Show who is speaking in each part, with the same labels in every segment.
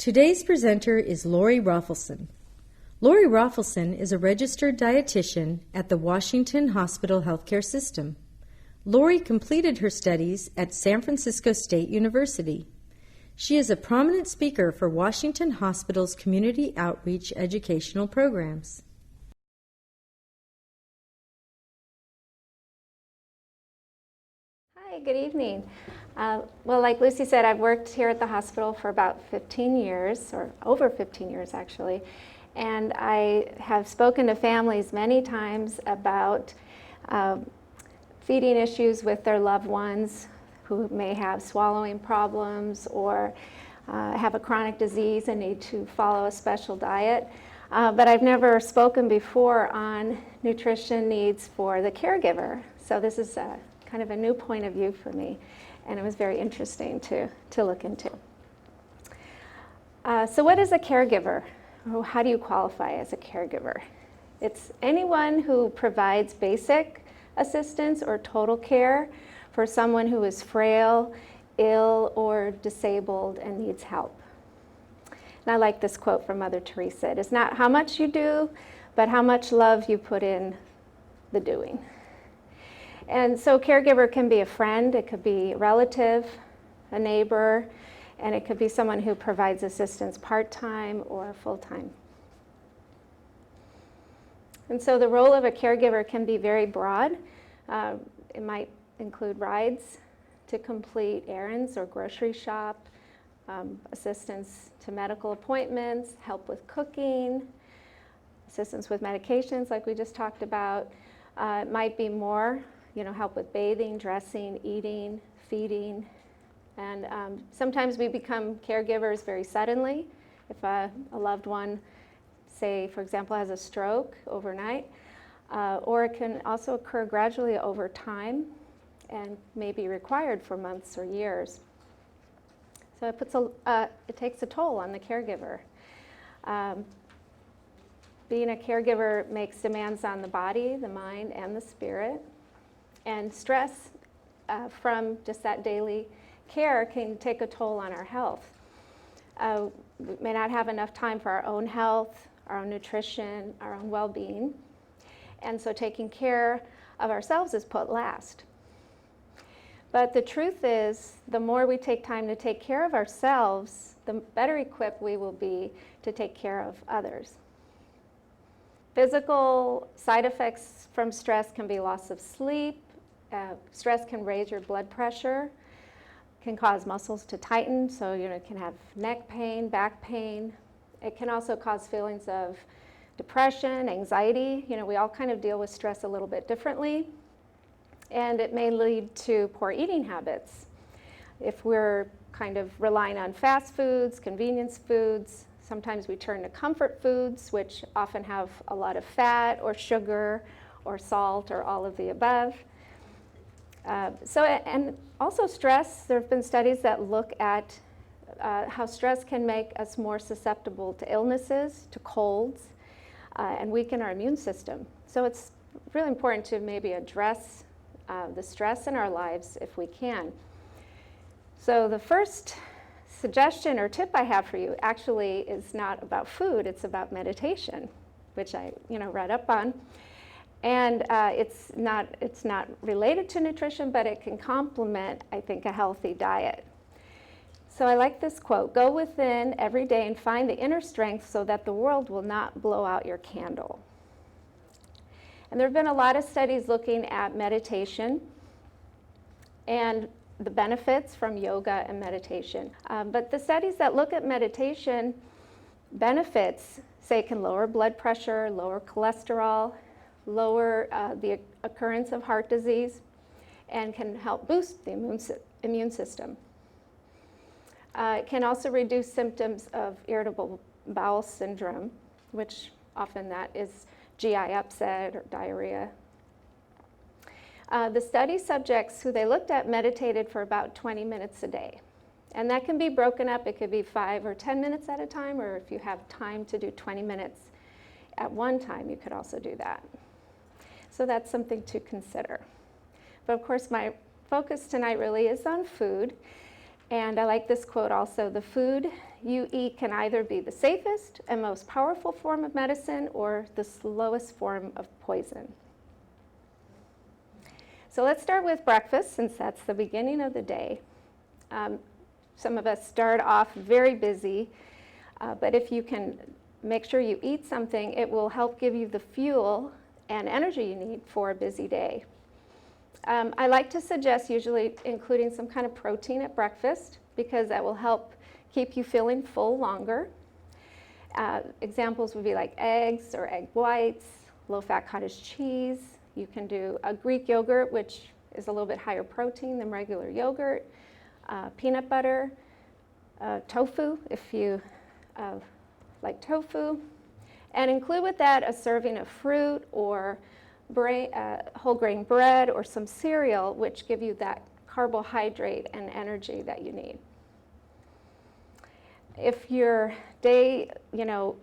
Speaker 1: Today's presenter is Lorie Roffelsen. Lorie Roffelsen is a registered dietitian at the Washington Hospital Healthcare System. Lorie completed her studies at San Francisco State University. She is a prominent speaker for Washington Hospital's community outreach educational programs.
Speaker 2: Hi, good evening. Well, like Lucy said, I've worked here at the hospital for about 15 years, or over 15 years actually, and I have spoken to families many times about feeding issues with their loved ones who may have swallowing problems or have a chronic disease and need to follow a special diet. But I've never spoken before on nutrition needs for the caregiver. So this is kind of a new point of view for me, and it was very interesting to look into. So what is a caregiver? Or how do you qualify as a caregiver? It's anyone who provides basic assistance or total care for someone who is frail, ill, or disabled and needs help. And I like this quote from Mother Teresa. It is not how much you do, but how much love you put in the doing. And so caregiver can be a friend, it could be a relative, a neighbor, and it could be someone who provides assistance part-time or full-time. And so the role of a caregiver can be very broad. It might include rides to complete errands or grocery shop, assistance to medical appointments, help with cooking, assistance with medications like we just talked about. It might be more, help with bathing, dressing, eating, feeding. And sometimes we become caregivers very suddenly. If a loved one, say, for example, has a stroke overnight, or it can also occur gradually over time and may be required for months or years. So it takes a toll on the caregiver. Being a caregiver makes demands on the body, the mind, and the spirit. And stress from just that daily care can take a toll on our health. We may not have enough time for our own health, our own nutrition, our own well-being. And so taking care of ourselves is put last. But the truth is, the more we take time to take care of ourselves, the better equipped we will be to take care of others. Physical side effects from stress can be loss of sleep. Stress can raise your blood pressure, can cause muscles to tighten, so it can have neck pain, back pain. It can also cause feelings of depression, anxiety. We all kind of deal with stress a little bit differently. And it may lead to poor eating habits. If we're kind of relying on fast foods, convenience foods, sometimes we turn to comfort foods, which often have a lot of fat or sugar or salt or all of the above. And also stress, there have been studies that look at how stress can make us more susceptible to illnesses, to colds, and weaken our immune system. So it's really important to maybe address the stress in our lives if we can. So the first suggestion or tip I have for you actually is not about food, it's about meditation, which I read up on. And it's not related to nutrition, but it can complement, I think, a healthy diet. So I like this quote: "Go within every day and find the inner strength so that the world will not blow out your candle." And there have been a lot of studies looking at meditation and the benefits from yoga and meditation. But the studies that look at meditation benefits say it can lower blood pressure, lower cholesterol, lower the occurrence of heart disease, and can help boost the immune system. It can also reduce symptoms of irritable bowel syndrome, which often that is GI upset or diarrhea. The study subjects who they looked at meditated for about 20 minutes a day. And that can be broken up. It could be 5 or 10 minutes at a time, or if you have time to do 20 minutes at one time, you could also do that. So that's something to consider. But of course, my focus tonight really is on food. And I like this quote also: "The food you eat can either be the safest and most powerful form of medicine or the slowest form of poison. So let's start with breakfast, since that's the beginning of the day. Some of us start off very busy, but if you can make sure you eat something, it will help give you the fuel and energy you need for a busy day. I like to suggest usually including some kind of protein at breakfast, because that will help keep you feeling full longer. Examples would be like eggs or egg whites, low-fat cottage cheese. You can do a Greek yogurt, which is a little bit higher protein than regular yogurt, peanut butter, tofu, if you like tofu, and include with that a serving of fruit or whole grain bread or some cereal, which give you that carbohydrate and energy that you need. If your day,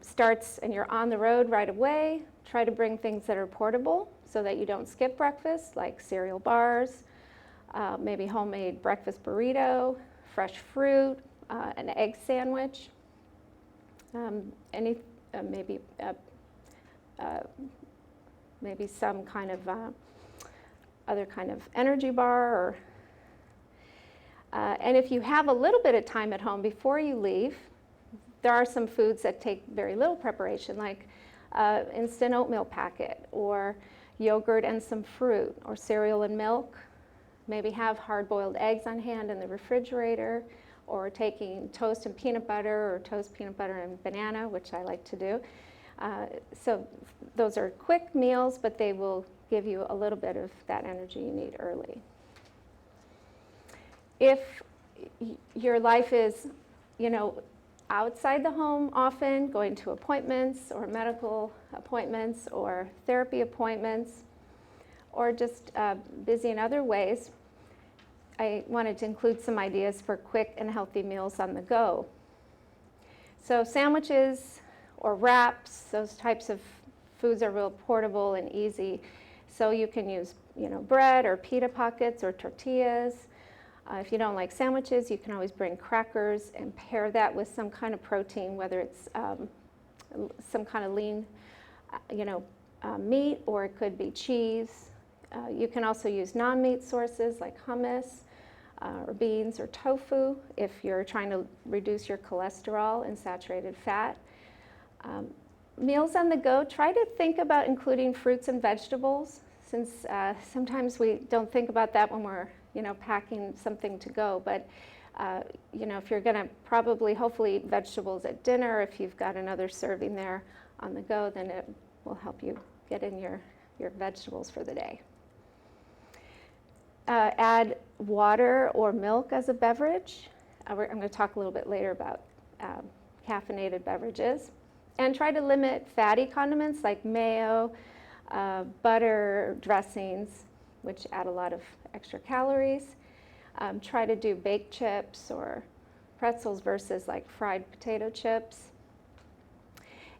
Speaker 2: starts and you're on the road right away, try to bring things that are portable so that you don't skip breakfast, like cereal bars, maybe homemade breakfast burrito, fresh fruit, an egg sandwich, maybe some kind of other kind of energy bar. And if you have a little bit of time at home before you leave, there are some foods that take very little preparation, like instant oatmeal packet, or yogurt and some fruit, or cereal and milk. Maybe have hard-boiled eggs on hand in the refrigerator, or taking toast and peanut butter, or toast, peanut butter, and banana, which I like to do. So those are quick meals, but they will give you a little bit of that energy you need early. If your life is, outside the home often, going to appointments or medical appointments or therapy appointments, or just busy in other ways, I wanted to include some ideas for quick and healthy meals on the go. So sandwiches or wraps, those types of foods are real portable and easy. So you can use, bread or pita pockets or tortillas. If you don't like sandwiches, you can always bring crackers and pair that with some kind of protein, whether it's some kind of lean, meat, or it could be cheese. You can also use non-meat sources like hummus or beans or tofu if you're trying to reduce your cholesterol and saturated fat. Meals on the go, try to think about including fruits and vegetables, since sometimes we don't think about that when we're packing something to go. But if you're going to hopefully eat vegetables at dinner, if you've got another serving there on the go, then it will help you get in your vegetables for the day. Add water or milk as a beverage. I'm going to talk a little bit later about caffeinated beverages. And try to limit fatty condiments like mayo, butter, dressings, which add a lot of extra calories. Try to do baked chips or pretzels versus like fried potato chips.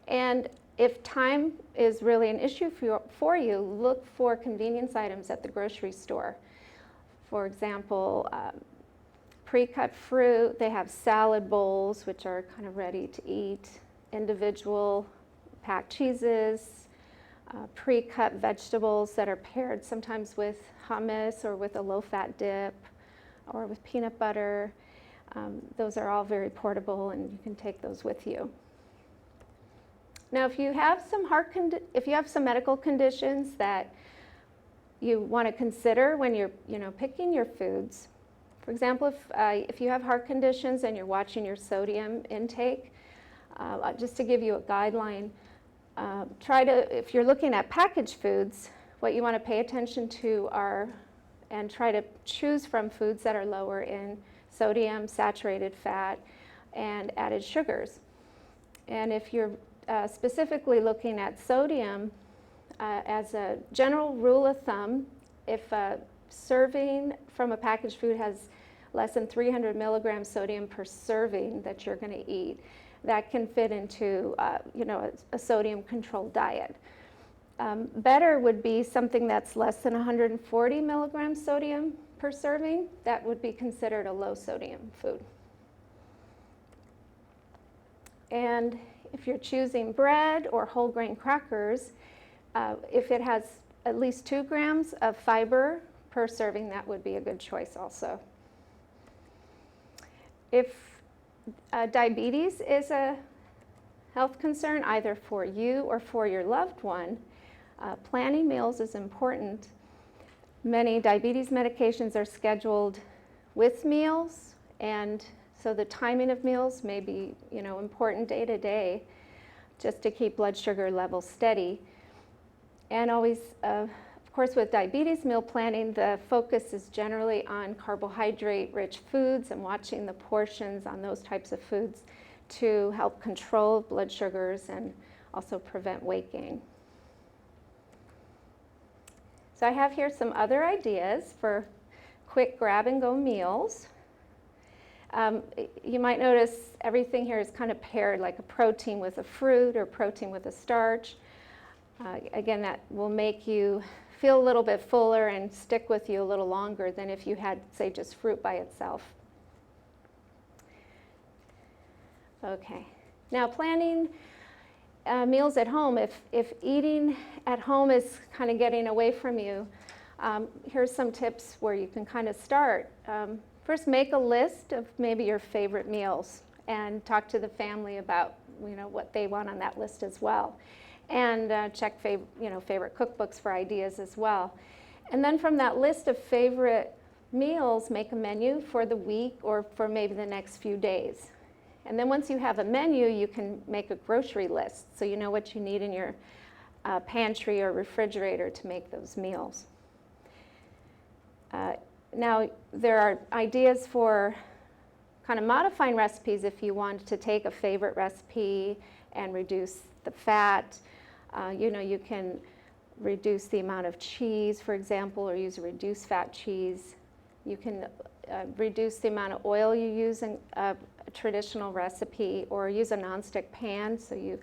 Speaker 2: And if time is really an issue for you, look for convenience items at the grocery store. For example, pre-cut fruit, they have salad bowls, which are kind of ready to eat, individual packed cheeses, pre-cut vegetables that are paired sometimes with hummus or with a low-fat dip or with peanut butter. Those are all very portable, and you can take those with you. Now, if you have some medical conditions that you want to consider when you're picking your foods, for example, if you have heart conditions and you're watching your sodium intake, just to give you a guideline, if you're looking at packaged foods, what you want to pay attention to and try to choose from foods that are lower in sodium, saturated fat, and added sugars. And if you're specifically looking at sodium, as a general rule of thumb, if a serving from a packaged food has less than 300 milligrams sodium per serving that you're going to eat, that can fit into a sodium-controlled diet. Better would be something that's less than 140 milligrams sodium per serving. That would be considered a low-sodium food. And if you're choosing bread or whole grain crackers, if it has at least 2 grams of fiber per serving, that would be a good choice also. If diabetes is a health concern, either for you or for your loved one, planning meals is important. Many diabetes medications are scheduled with meals, and so the timing of meals may be, important day to day, just to keep blood sugar levels steady. And always, of course, with diabetes meal planning, the focus is generally on carbohydrate-rich foods and watching the portions on those types of foods to help control blood sugars and also prevent weight gain. So I have here some other ideas for quick grab-and-go meals. You might notice everything here is kind of paired, like a protein with a fruit or protein with a starch. Again, that will make you feel a little bit fuller and stick with you a little longer than if you had, say, just fruit by itself. Okay, now planning meals at home. If eating at home is kind of getting away from you, here's some tips where you can kind of start. First, make a list of maybe your favorite meals and talk to the family about what they want on that list as well. And check favorite cookbooks for ideas as well. And then from that list of favorite meals, make a menu for the week or for maybe the next few days. And then once you have a menu, you can make a grocery list so you know what you need in your pantry or refrigerator to make those meals. Now, there are ideas for kind of modifying recipes if you want to take a favorite recipe and reduce the fat. You can reduce the amount of cheese, for example, or use a reduced fat cheese. You can reduce the amount of oil you use in a traditional recipe, or use a nonstick pan so you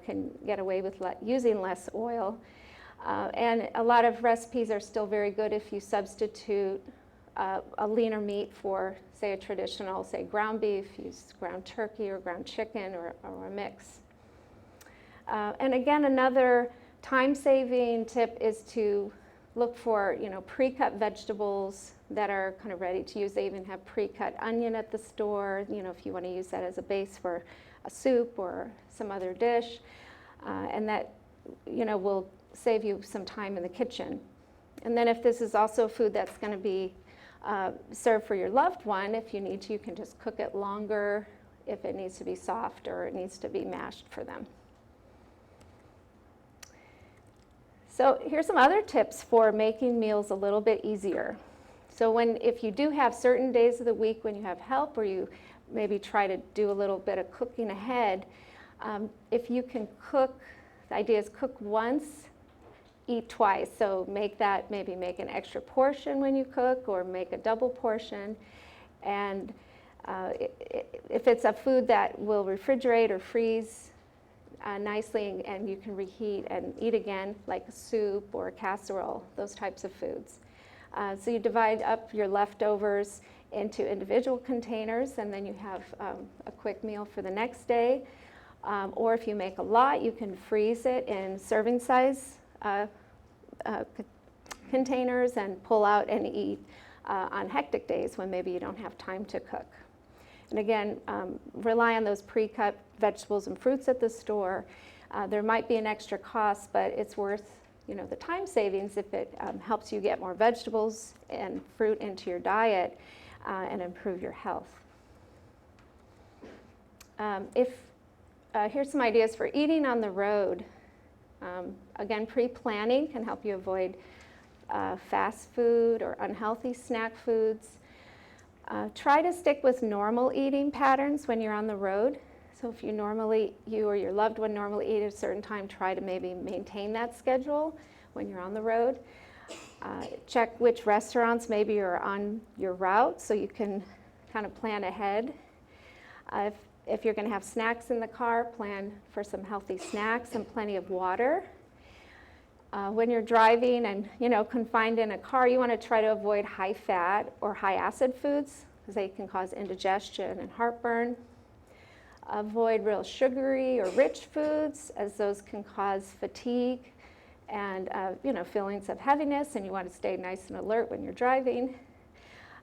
Speaker 2: can get away with using less oil. And a lot of recipes are still very good if you substitute a leaner meat for, say, a traditional, say, ground beef, use ground turkey or ground chicken or a mix. And again, another time-saving tip is to look for, pre-cut vegetables that are kind of ready to use. They even have pre-cut onion at the store, if you want to use that as a base for a soup or some other dish. And that, will save you some time in the kitchen. And then if this is also food that's going to be served for your loved one, if you need to, you can just cook it longer if it needs to be soft or it needs to be mashed for them. So here's some other tips for making meals a little bit easier. So if you do have certain days of the week when you have help, or you maybe try to do a little bit of cooking ahead, if you can cook, the idea is cook once, eat twice. So maybe make an extra portion when you cook, or make a double portion. And if it's a food that will refrigerate or freeze nicely, and you can reheat and eat again, like a soup or a casserole, those types of foods. So you divide up your leftovers into individual containers, and then you have a quick meal for the next day. Or if you make a lot, you can freeze it in serving size containers and pull out and eat on hectic days when maybe you don't have time to cook. And again, rely on those pre-cut vegetables and fruits at the store. There might be an extra cost, but it's worth the time savings if it helps you get more vegetables and fruit into your diet and improve your health. Here's some ideas for eating on the road. Again, pre-planning can help you avoid fast food or unhealthy snack foods. Try to stick with normal eating patterns when you're on the road. So if you or your loved one normally eat at a certain time, try to maybe maintain that schedule when you're on the road. Check which restaurants maybe are on your route so you can kind of plan ahead. If you're going to have snacks in the car, plan for some healthy snacks and plenty of water. When you're driving and confined in a car, you want to try to avoid high fat or high acid foods because they can cause indigestion and heartburn. Avoid real sugary or rich foods, as those can cause fatigue and feelings of heaviness, and you want to stay nice and alert when you're driving.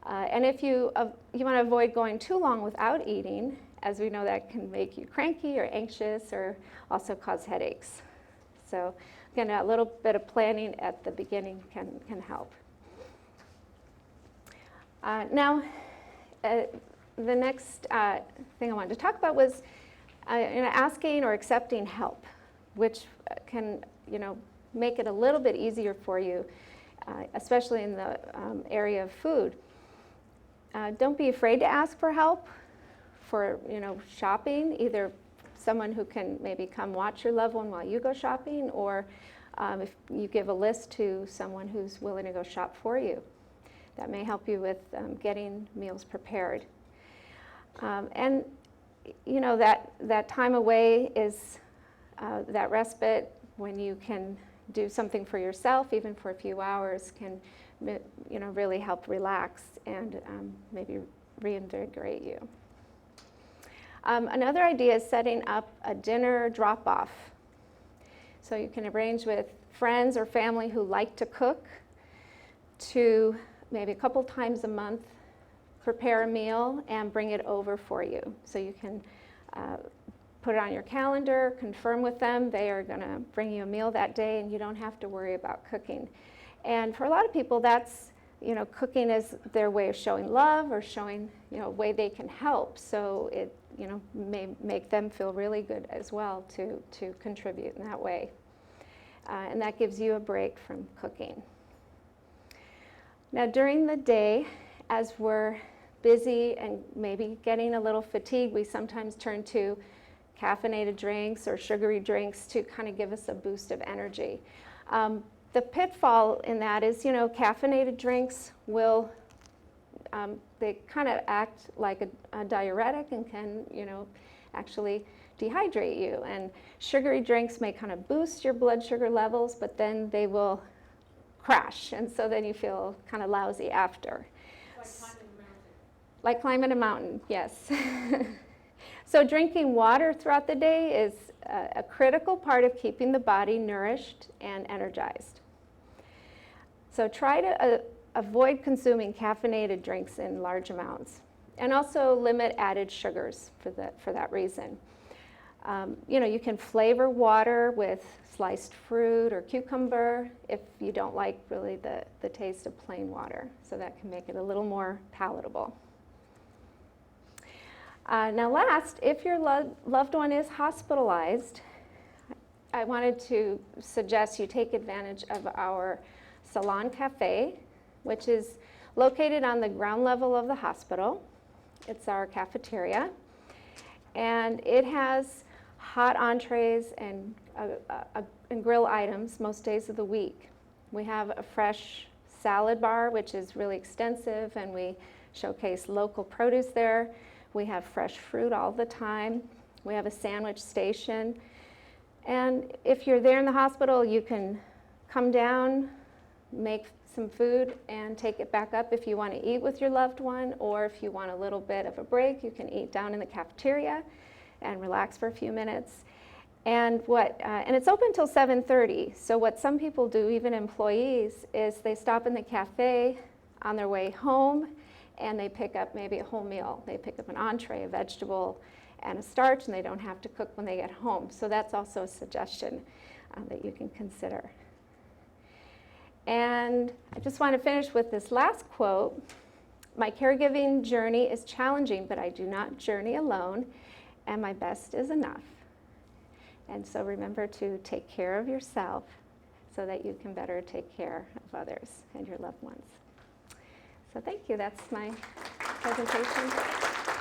Speaker 2: And if you want to avoid going too long without eating, as we know that can make you cranky or anxious or also cause headaches. So again, a little bit of planning at the beginning can help. Now, the next thing I wanted to talk about was asking or accepting help, which can make it a little bit easier for you, especially in the area of food. Don't be afraid to ask for help for shopping, either someone who can maybe come watch your loved one while you go shopping, or if you give a list to someone who's willing to go shop for you. That may help you with getting meals prepared. And that time away is that respite when you can do something for yourself, even for a few hours, can really help relax and maybe reinvigorate you. Another idea is setting up a dinner drop-off. So you can arrange with friends or family who like to cook to maybe a couple times a month prepare a meal and bring it over for you. So you can put it on your calendar, confirm with them, they are going to bring you a meal that day, and you don't have to worry about cooking. And for a lot of people, that's, cooking is their way of showing love or showing, a way they can help. So it, may make them feel really good as well to contribute in that way. And that gives you a break from cooking. Now, during the day, as we're busy and maybe getting a little fatigued, we sometimes turn to caffeinated drinks or sugary drinks to kind of give us a boost of energy. The pitfall in that is, caffeinated drinks will, they kind of act like a diuretic and can, actually dehydrate you. And sugary drinks may kind of boost your blood sugar levels, but then they will crash, and so then you feel kind of lousy after. Like climbing a mountain, yes. So drinking water throughout the day is a critical part of keeping the body nourished and energized. So try to avoid consuming caffeinated drinks in large amounts, and also limit added sugars for that reason. You can flavor water with sliced fruit or cucumber if you don't like really the taste of plain water. So that can make it a little more palatable. Now last, if your loved one is hospitalized, I wanted to suggest you take advantage of our Salon Cafe, which is located on the ground level of the hospital. It's our cafeteria, and it has hot entrees and grill items most days of the week. We have a fresh salad bar, which is really extensive, and we showcase local produce there. We have fresh fruit all the time. We have a sandwich station. And if you're there in the hospital, you can come down, make some food, and take it back up if you want to eat with your loved one, or if you want a little bit of a break, you can eat down in the cafeteria and relax for a few minutes. And it's open till 7:30. So what some people do, even employees, is they stop in the cafe on their way home, and they pick up maybe a whole meal. They pick up an entree, a vegetable, and a starch, and they don't have to cook when they get home. So that's also a suggestion that you can consider. And I just want to finish with this last quote. My caregiving journey is challenging, but I do not journey alone, and my best is enough. And so remember to take care of yourself so that you can better take care of others and your loved ones. So thank you. That's my presentation.